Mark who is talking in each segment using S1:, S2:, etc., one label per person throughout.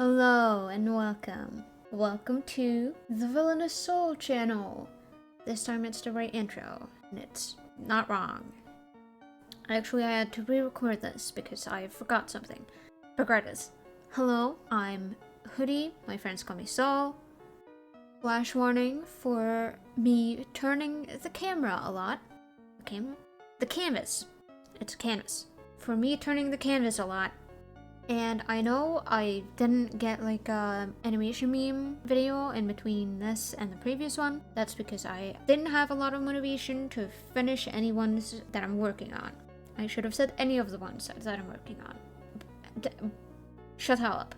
S1: Hello and welcome. Welcome to the Villainous Soul channel. This time it's the right intro, and it's not wrong. Actually, I had to re-record this because I forgot something. Regardless. Hello, I'm Hoodie. My friends call me Soul. Flash warning for me turning the camera a lot. The camera? The canvas. It's a canvas. For me turning the canvas a lot. And I know I didn't get like a animation meme video in between this and the previous one. That's because I didn't have a lot of motivation to finish any ones that I'm working on. I should have said any of the ones that I'm working on. Shut up.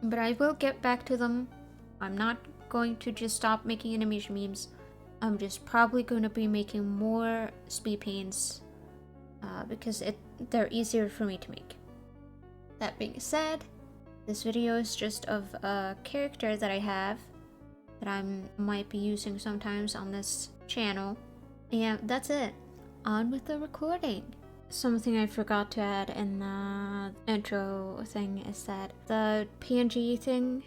S1: But I will get back to them. I'm not going to just stop making animation memes. I'm just probably going to be making more speed paints because they're easier for me to make. That being said, this video is just of a character that I have that I might be using sometimes on this channel. And that's it. On with the recording. Something I forgot to add in the intro thing is that the PNG thing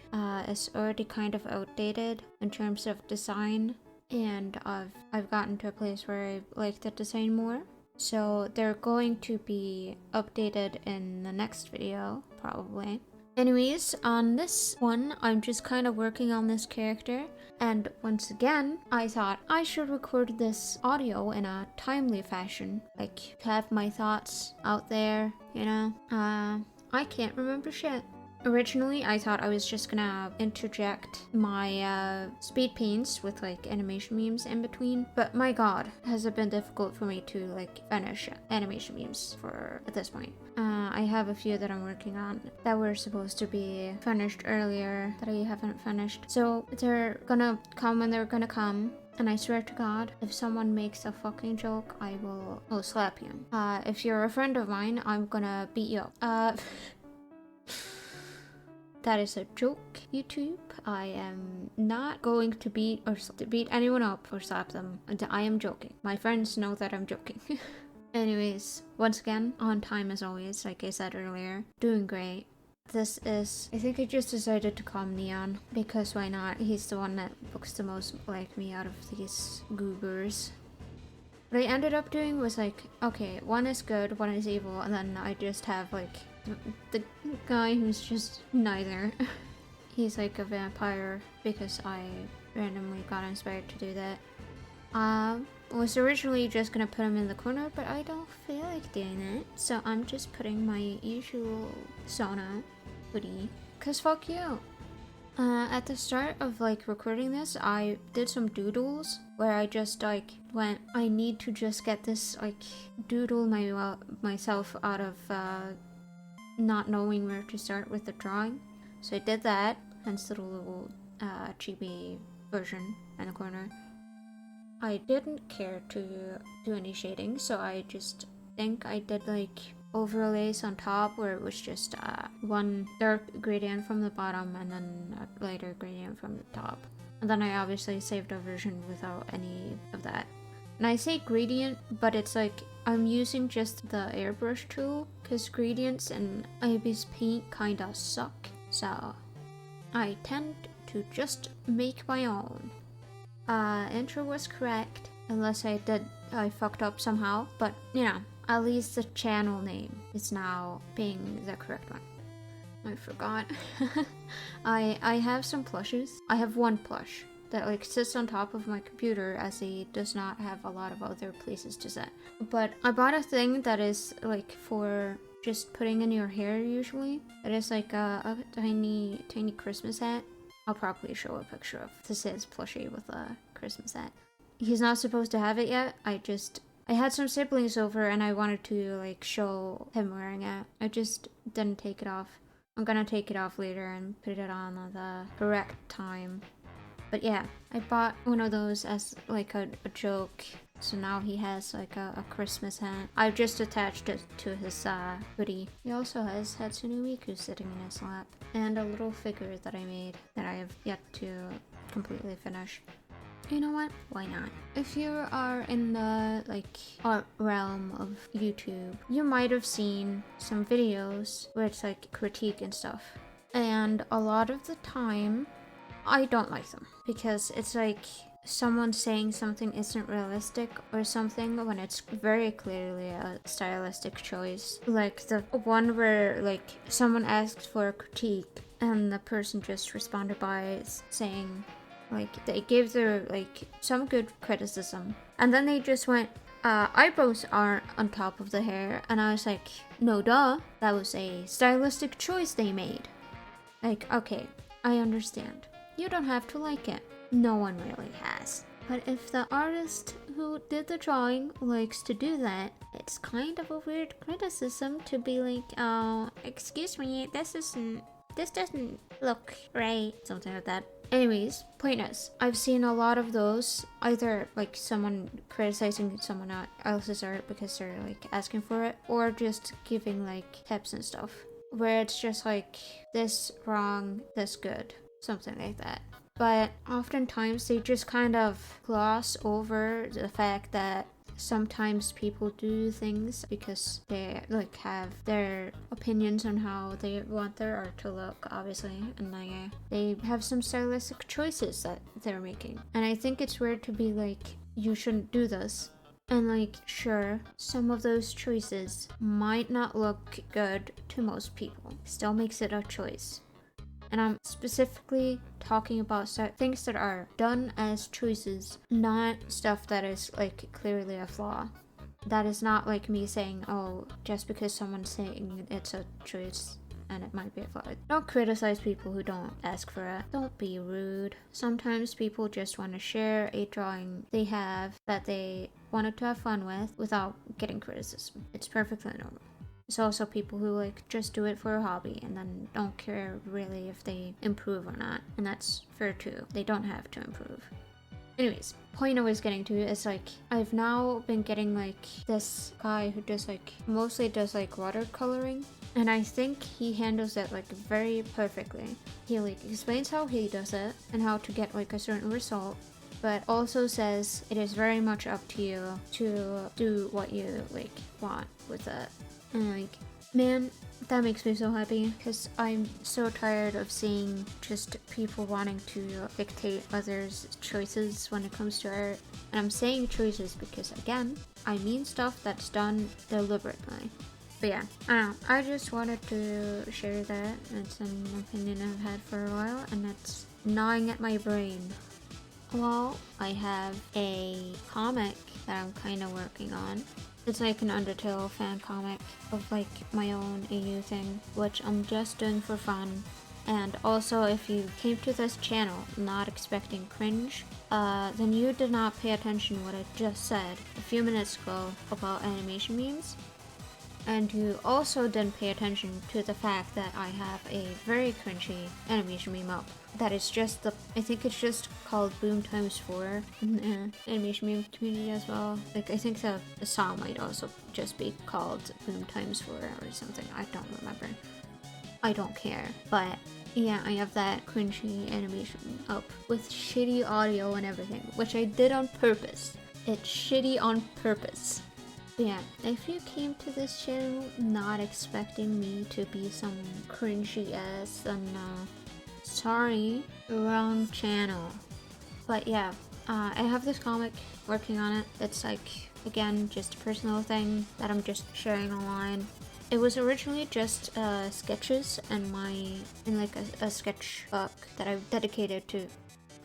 S1: is already kind of outdated in terms of design, and I've gotten to a place where I like the design more. So they're going to be updated in the next video, probably. Anyways, on this one, I'm just kind of working on this character. And once again, I thought I should record this audio in a timely fashion. Like, have my thoughts out there, you know? I can't remember shit. Originally, I thought I was just gonna interject my speed paints with like animation memes in between, but my god, has it been difficult for me to like finish animation memes at this point. I have a few that I'm working on that were supposed to be finished earlier that I haven't finished. So they're gonna come when they're gonna come. And I swear to God, if someone makes a fucking joke, I'll slap you. If you're a friend of mine, I'm gonna beat you up. That is a joke, YouTube. I am not going to beat anyone up or slap them. I am joking. My friends know that I'm joking. Anyways, once again, on time as always, like I said earlier. Doing great. This is, I think I just decided to call him Neon, because why not? He's the one that looks the most like me out of these goobers. What I ended up doing was like, okay, one is good, one is evil, and then I just have like the guy who's just neither. He's like a vampire because I randomly got inspired to do that. Was originally just gonna put him in the corner, but I don't feel like doing it, so I'm just putting my usual Sona hoodie, cause fuck you. At the start of like recording this, I did some doodles where I just like went, I need to just get this like doodle myself out of not knowing where to start with the drawing. So I did that, hence the little chibi version in the corner. I didn't care to do any shading, so I just think I did like overlays on top where it was just one dark gradient from the bottom and then a lighter gradient from the top. And then I obviously saved a version without any of that. And I say gradient, but it's like I'm using just the airbrush tool because gradients in Ibis Paint kinda suck. So I tend to just make my own. Intro was correct, unless I fucked up somehow, but you know, at least the channel name is now being the correct one. I forgot. I have some plushes. I have one plush that like sits on top of my computer as he does not have a lot of other places to sit. But I bought a thing that is like for just putting in your hair usually. It is like a tiny Christmas hat. I'll probably show a picture of this is plushie with a Christmas hat. He's not supposed to have it yet. I had some siblings over and I wanted to like show him wearing it. I just didn't take it off. I'm gonna take it off later and put it on at the correct time. But yeah, I bought one of those as like a joke. So now he has like a Christmas hat. I've just attached it to his hoodie. He also has Hatsune Miku sitting in his lap. And a little figure that I made that I have yet to completely finish. you know what? Why not? If you are in the like art realm of YouTube, you might have seen some videos where it's like critique and stuff. And a lot of the time, I don't like them because it's like someone saying something isn't realistic or something when it's very clearly a stylistic choice. Like the one where like someone asked for a critique and the person just responded by saying like they gave their like some good criticism and then they just went eyebrows aren't on top of the hair, and I was like, no duh, that was a stylistic choice they made. Like, okay, I understand. You don't have to like it. No one really has. But if the artist who did the drawing likes to do that, it's kind of a weird criticism to be like, oh, excuse me, this doesn't look right. Something like that. Anyways, point is, I've seen a lot of those, either like someone criticizing someone else's art because they're like asking for it, or just giving like tips and stuff, where it's just like, this wrong, this good, something like that. But oftentimes they just kind of gloss over the fact that sometimes people do things because they like have their opinions on how they want their art to look, obviously, and like they have some stylistic choices that they're making. And I think it's weird to be like, you shouldn't do this. And like, sure, some of those choices might not look good to most people. Still makes it a choice. And I'm specifically talking about things that are done as choices, not stuff that is like clearly a flaw. That is not like me saying, oh, just because someone's saying it's a choice and it might be a flaw. Don't criticize people who don't ask for it. Don't be rude. Sometimes people just want to share a drawing they have that they wanted to have fun with without getting criticism. It's perfectly normal. There's also people who like just do it for a hobby and then don't care really if they improve or not, and that's fair too. They don't have to improve. Anyways, point I was getting to is like, I've now been getting like this guy who does like mostly does like watercoloring, and I think he handles it like very perfectly. He like explains how he does it and how to get like a certain result, but also says it is very much up to you to do what you like want with it. And like, man, that makes me so happy because I'm so tired of seeing just people wanting to dictate others' choices when it comes to art. And I'm saying choices because, again, I mean stuff that's done deliberately. But yeah, I don't know. I just wanted to share that. It's an opinion I've had for a while, and it's gnawing at my brain. Well, I have a comic that I'm kind of working on. It's like an Undertale fan comic of like my own AU thing, which I'm just doing for fun. And also, if you came to this channel not expecting cringe, then you did not pay attention to what I just said a few minutes ago about animation memes. And you also didn't pay attention to the fact that I have a very cringy animation meme up. That is just I think it's just called Boom Times 4 in the animation meme community as well. Like, I think the song might also just be called Boom Times 4 or something. I don't remember. I don't care. But yeah, I have that cringy animation up with shitty audio and everything, which I did on purpose. It's shitty on purpose. Yeah, if you came to this channel not expecting me to be some cringy ass, then sorry, wrong channel. But yeah, I have this comic, working on it. It's like, again, just a personal thing that I'm just sharing online. It was originally just sketches in like a sketchbook that I've dedicated to.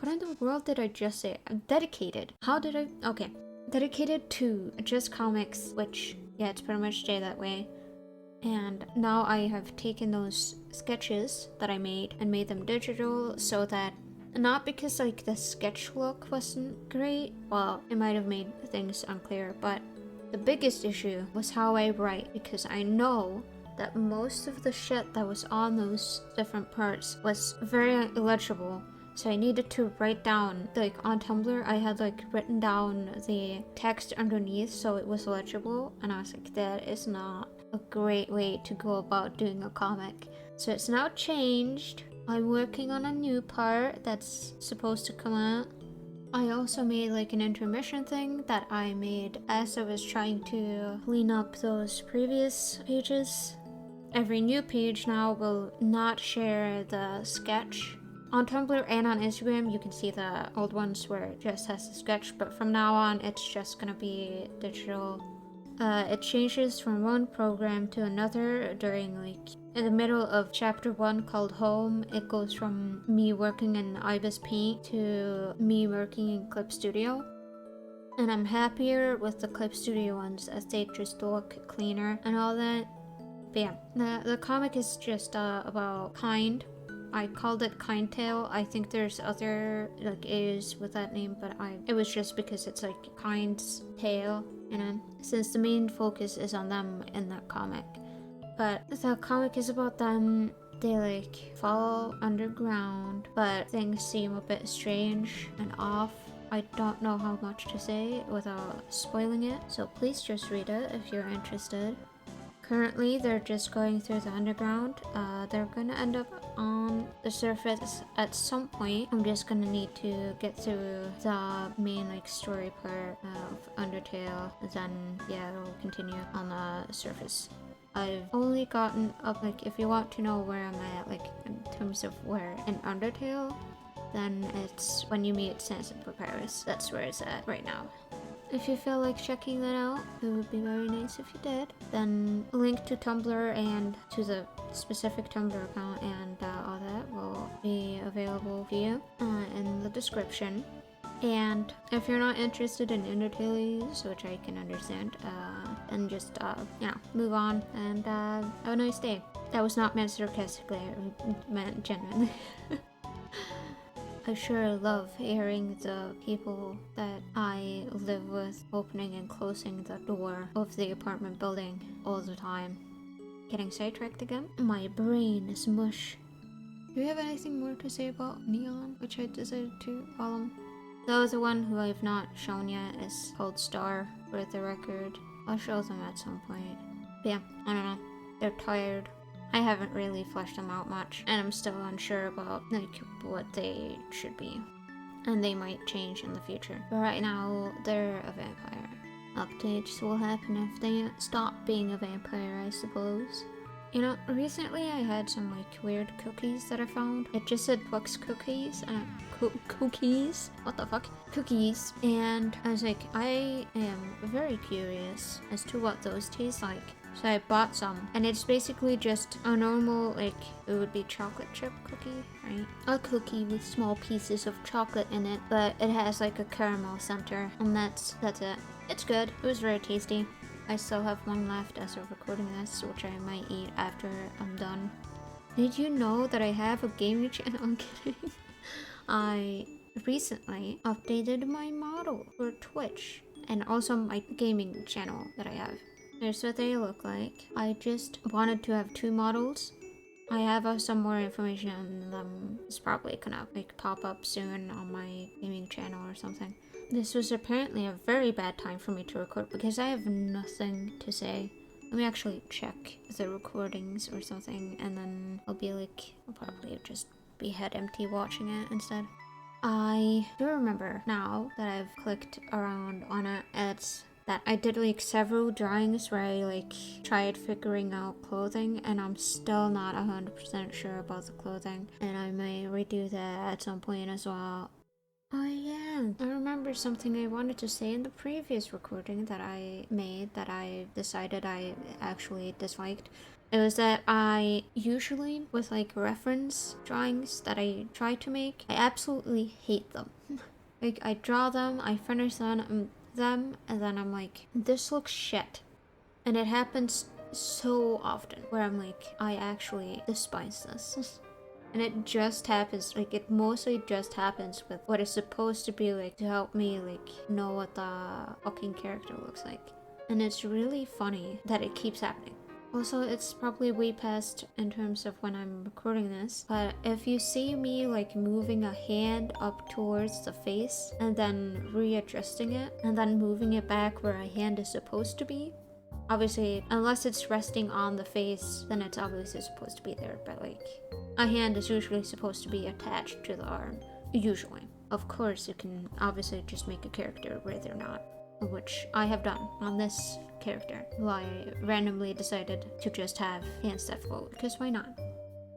S1: What in the world did I just say? Dedicated. How did I? Okay. Dedicated to just comics, which, yeah, it's pretty much stayed that way. And now I have taken those sketches that I made and made them digital, so that, not because like the sketch look wasn't great, well, it might have made things unclear, but the biggest issue was how I write, because I know that most of the shit that was on those different parts was very illegible. So I needed to write down, like on Tumblr, I had like written down the text underneath so it was legible, and I was like, that is not a great way to go about doing a comic. So it's now changed. I'm working on a new part that's supposed to come out, I also made like an intermission thing that I made as I was trying to clean up those previous pages. Every new page now will not share the sketch. On Tumblr and on Instagram, you can see the old ones where it just has the sketch, but from now on, it's just gonna be digital. It changes from one program to another during in the middle of chapter 1 called Home. It goes from me working in Ibis Paint to me working in Clip Studio. And I'm happier with the Clip Studio ones as they just look cleaner and all that. But yeah, the comic is just about Kind. I called it Kind Tale. I think there's other A's with that name, but it was just because it's like Kind's tale, you know, since the main focus is on them in that comic. But the comic is about them. They fall underground, but things seem a bit strange and off. I don't know how much to say without spoiling it, so please just read it if you're interested. Currently, they're just going through the underground. They're gonna end up on the surface at some point. I'm just gonna need to get through the main story part of Undertale. Then yeah, it'll continue on the surface. I've only gotten up if you want to know where I'm at in terms of where in Undertale, then it's when you meet Sans Papyrus. That's where it's at right now. If you feel like checking that out, it would be very nice if you did. Then link to Tumblr and to the specific Tumblr account and all that will be available for you in the description. And if you're not interested in Undertales, which I can understand, then just move on and have a nice day. That was not meant sarcastically, I meant genuinely. I sure love hearing the people that I live with opening and closing the door of the apartment building all the time. Getting sidetracked again? My brain is mush. Do you have anything more to say about Neon, which I decided to follow him? The other one who I've not shown yet is called Star, for the record. I'll show them at some point. But yeah, I don't know. They're tired. I haven't really fleshed them out much, and I'm still unsure about what they should be. And they might change in the future. But right now, they're a vampire. Updates will happen if they stop being a vampire, I suppose. You know, recently I had some weird cookies that I found. It just said Twix cookies, cookies? What the fuck? Cookies. And I was I am very curious as to what those taste like. So I bought some, and it's basically just a normal, it would be chocolate chip cookie, right? A cookie with small pieces of chocolate in it, but it has a caramel center, and that's it. It's good. It was very tasty. I still have one left as of recording this, which I might eat after I'm done. Did you know that I have a gaming channel? I'm kidding. I recently updated my model for Twitch, and also my gaming channel that I have. Here's what they look like. I just wanted to have 2 models. I have some more information on them. It's probably gonna pop up soon on my gaming channel or something. This was apparently a very bad time for me to record because I have nothing to say. Let me actually check the recordings or something, and then I'll be I'll probably just be head empty watching it instead. I do remember now that I've clicked around on it, it's that I did several drawings where I tried figuring out clothing, and I'm still not 100% sure about the clothing, and I may redo that at some point as well. Oh yeah, I remember something I wanted to say in the previous recording that I made that I decided I actually disliked. It was that I usually, with reference drawings that I try to make, I absolutely hate them. I draw them, I finish them, and then I'm this looks shit. And it happens so often where I'm I actually despise this. And it just happens, it mostly just happens with what is supposed to be to help me know what the fucking character looks like. And it's really funny that it keeps happening. Also, it's probably way past in terms of when I'm recording this, but if you see me moving a hand up towards the face and then readjusting it and then moving it back where a hand is supposed to be, obviously, unless it's resting on the face, then it's obviously supposed to be there, but a hand is usually supposed to be attached to the arm. Usually. Of course, you can obviously just make a character where they're not, which I have done on this character, who I randomly decided to just have hands that float, because why not?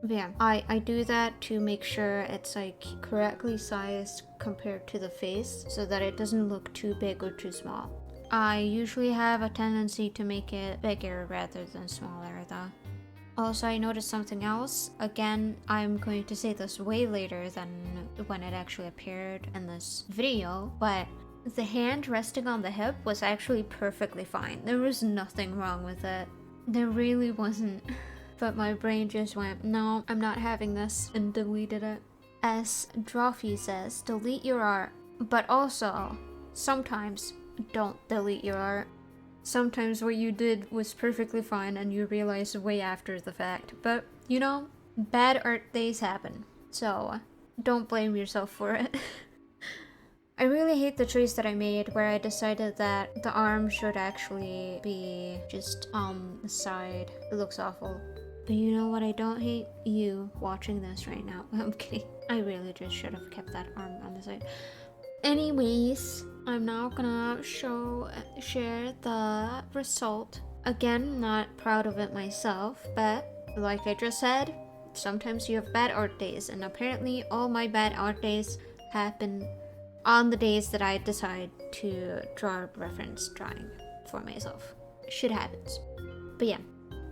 S1: But yeah, I do that to make sure it's like correctly sized compared to the face, so that it doesn't look too big or too small. I usually have a tendency to make it bigger rather than smaller though. Also, I noticed something else. Again, I'm going to say this way later than when it actually appeared in this video, but the hand resting on the hip was actually perfectly fine. There was nothing wrong with it. There really wasn't. But my brain just went, no, I'm not having this, and deleted it. As Drawfee says, delete your art, but also, sometimes, don't delete your art. Sometimes what you did was perfectly fine and you realize way after the fact. But, you know, bad art days happen. So, don't blame yourself for it. I really hate the choice that I made where I decided that the arm should actually be just on the side. It looks awful. But you know what I don't hate? You watching this right now. I'm kidding. I really just should have kept that arm on the side. Anyways, I'm now gonna share the result. Again, not proud of it myself, but like I just said, sometimes you have bad art days, and apparently all my bad art days happen on the days that I decide to draw a reference drawing for myself. Shit happens. But yeah,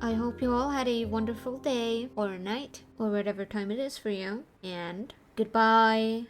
S1: I hope you all had a wonderful day, or night, or whatever time it is for you, and goodbye.